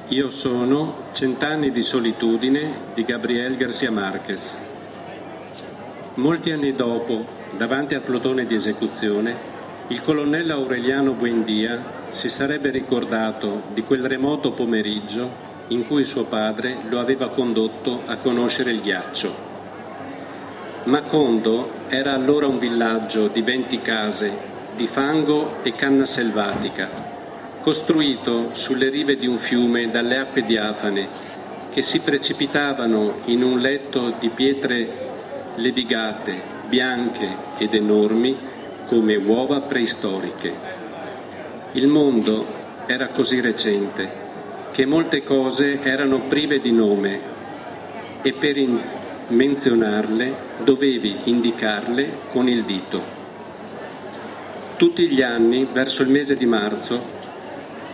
Io sono Cent'anni di solitudine di Gabriel García Márquez. Molti anni dopo, davanti al plotone di esecuzione, il colonnello Aureliano Buendía si sarebbe ricordato di quel remoto pomeriggio in cui suo padre lo aveva condotto a conoscere il ghiaccio. Macondo era allora un villaggio di 20 case, di fango e canna selvatica, costruito sulle rive di un fiume dalle acque diafane che si precipitavano in un letto di pietre levigate, bianche ed enormi come uova preistoriche. Il mondo era così recente che molte cose erano prive di nome e per menzionarle dovevi indicarle con il dito. Tutti gli anni, verso il mese di marzo,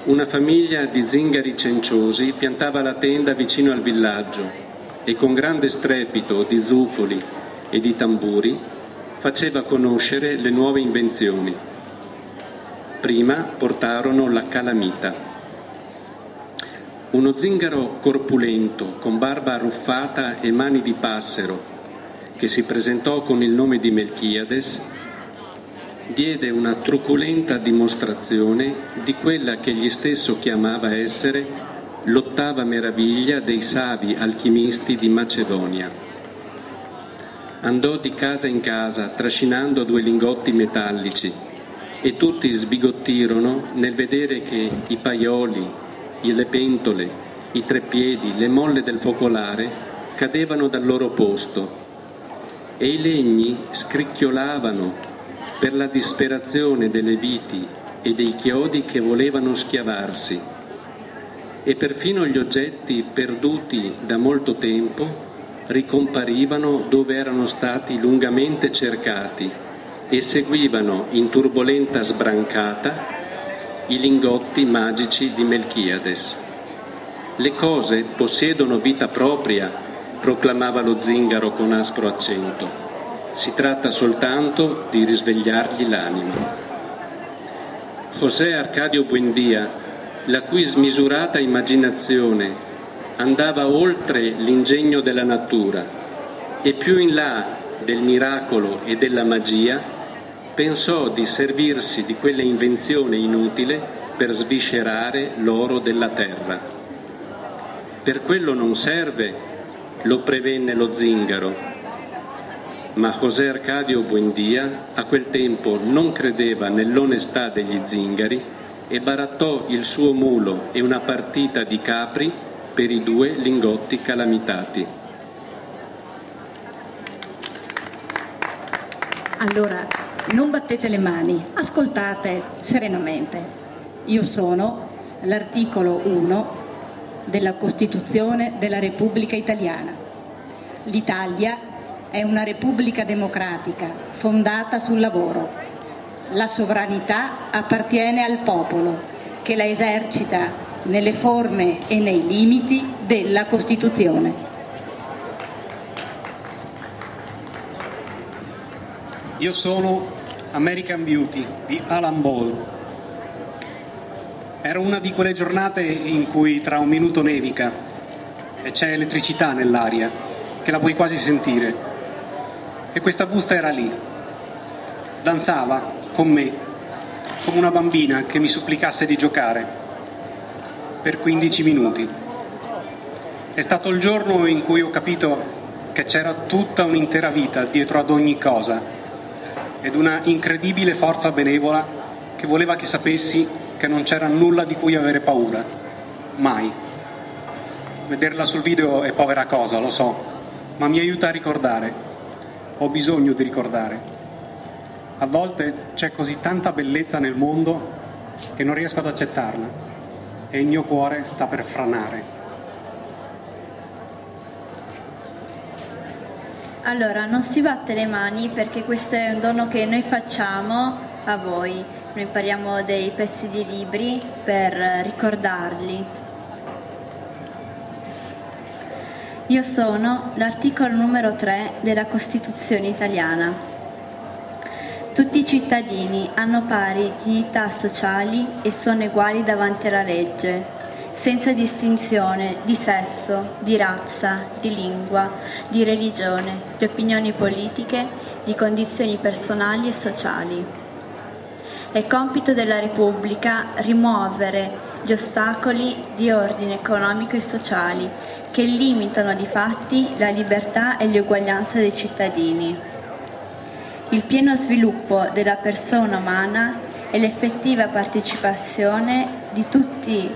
una famiglia di zingari cenciosi piantava la tenda vicino al villaggio e con grande strepito di zufoli e di tamburi faceva conoscere le nuove invenzioni. Prima portarono la calamita. Uno zingaro corpulento, con barba arruffata e mani di passero, che si presentò con il nome di Melchiades, diede una truculenta dimostrazione di quella che egli stesso chiamava essere l'ottava meraviglia dei savi alchimisti di Macedonia. Andò di casa in casa trascinando 2 lingotti metallici e tutti sbigottirono nel vedere che i paioli, le pentole, i treppiedi, le molle del focolare cadevano dal loro posto e i legni scricchiolavano per la disperazione delle viti e dei chiodi che volevano schiavarsi, e perfino gli oggetti perduti da molto tempo ricomparivano dove erano stati lungamente cercati e seguivano in turbolenta sbrancata i lingotti magici di Melchiades. Le cose possiedono vita propria, proclamava lo zingaro con aspro accento. Si tratta soltanto di risvegliargli l'anima. José Arcadio Buendía, la cui smisurata immaginazione andava oltre l'ingegno della natura e più in là del miracolo e della magia, pensò di servirsi di quella invenzione inutile per sviscerare l'oro della terra. Per quello non serve, lo prevenne lo zingaro. Ma José Arcadio Buendía a quel tempo non credeva nell'onestà degli zingari e barattò il suo mulo e una partita di capri per i 2 lingotti calamitati. Allora, non battete le mani, ascoltate serenamente. Io sono l'articolo 1 della Costituzione della Repubblica Italiana. L'Italia è una repubblica democratica fondata sul lavoro. La sovranità appartiene al popolo, che la esercita nelle forme e nei limiti della Costituzione. Io sono American Beauty di Alan Ball. Era una di quelle giornate in cui tra un minuto nevica e c'è elettricità nell'aria, che la puoi quasi sentire. E questa busta era lì, danzava con me, come una bambina che mi supplicasse di giocare, per 15 minuti. È stato il giorno in cui ho capito che c'era tutta un'intera vita dietro ad ogni cosa, ed una incredibile forza benevola che voleva che sapessi che non c'era nulla di cui avere paura, mai. Vederla sul video è povera cosa, lo so, ma mi aiuta a ricordare. Ho bisogno di ricordare. A volte c'è così tanta bellezza nel mondo che non riesco ad accettarla e il mio cuore sta per franare. Allora, non si batte le mani perché questo è un dono che noi facciamo a voi. Noi impariamo dei pezzi di libri per ricordarli. Io sono l'articolo numero 3 della Costituzione italiana. Tutti i cittadini hanno pari dignità sociali e sono uguali davanti alla legge, senza distinzione di sesso, di razza, di lingua, di religione, di opinioni politiche, di condizioni personali e sociali. È compito della Repubblica rimuovere gli ostacoli di ordine economico e sociali che limitano di fatti la libertà e l'uguaglianza dei cittadini. Il pieno sviluppo della persona umana e l'effettiva partecipazione di tutti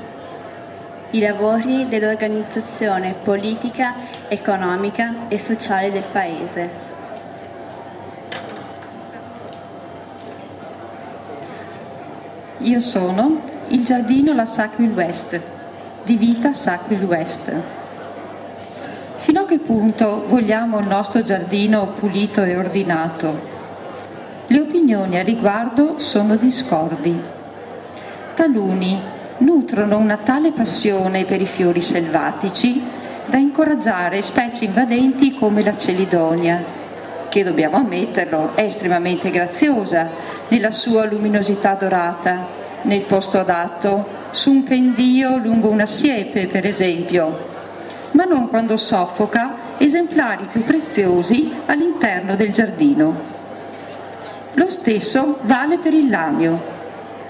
i lavori dell'organizzazione politica, economica e sociale del Paese. Io sono il giardino La Sackville West, di Vita Sackville West. Fino a che punto vogliamo il nostro giardino pulito e ordinato? Le opinioni a riguardo sono discordi. Taluni nutrono una tale passione per i fiori selvatici da incoraggiare specie invadenti come la celidonia, che, dobbiamo ammetterlo, è estremamente graziosa nella sua luminosità dorata, nel posto adatto, su un pendio lungo una siepe, per esempio, ma non quando soffoca esemplari più preziosi all'interno del giardino. Lo stesso vale per il lamio.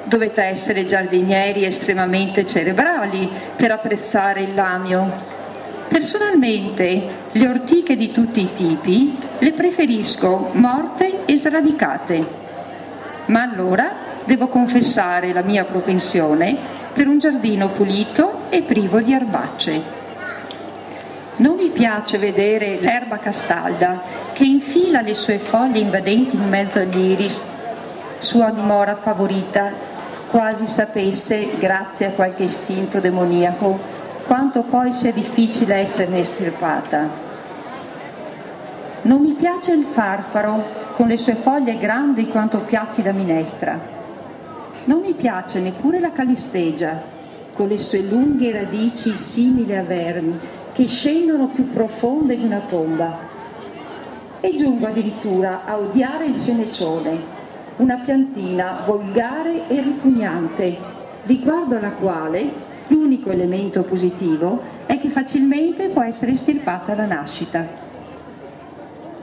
Dovete essere giardinieri estremamente cerebrali per apprezzare il lamio. Personalmente, le ortiche di tutti i tipi le preferisco morte e sradicate. Ma allora devo confessare la mia propensione per un giardino pulito e privo di erbacce. Non mi piace vedere l'erba castalda che infila le sue foglie invadenti in mezzo agli iris, sua dimora favorita, quasi sapesse, grazie a qualche istinto demoniaco, quanto poi sia difficile esserne estirpata. Non mi piace il farfaro con le sue foglie grandi quanto piatti da minestra. Non mi piace neppure la calistegia con le sue lunghe radici simili a vermi che scendono più profonde di una tomba. E giungo addirittura a odiare il senecione, una piantina volgare e ripugnante, riguardo alla quale l'unico elemento positivo è che facilmente può essere estirpata alla nascita.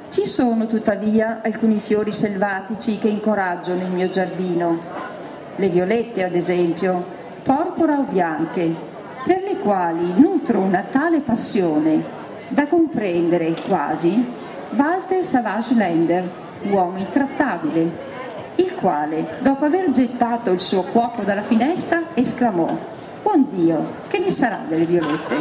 Ci sono tuttavia alcuni fiori selvatici che incoraggiano il mio giardino, le violette ad esempio, porpora o bianche, per le quali nutro una tale passione da comprendere quasi Walter Savage Landor, uomo intrattabile, il quale, dopo aver gettato il suo cuoco dalla finestra, esclamò: «Buon Dio, che ne sarà delle violette?»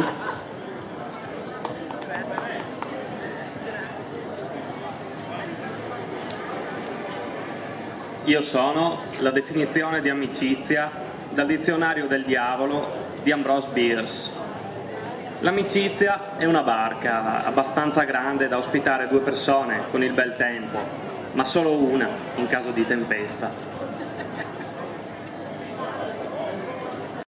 Io sono la definizione di amicizia dal dizionario del diavolo di Ambrose Bierce. L'amicizia è una barca abbastanza grande da ospitare 2 persone con il bel tempo, ma solo una in caso di tempesta.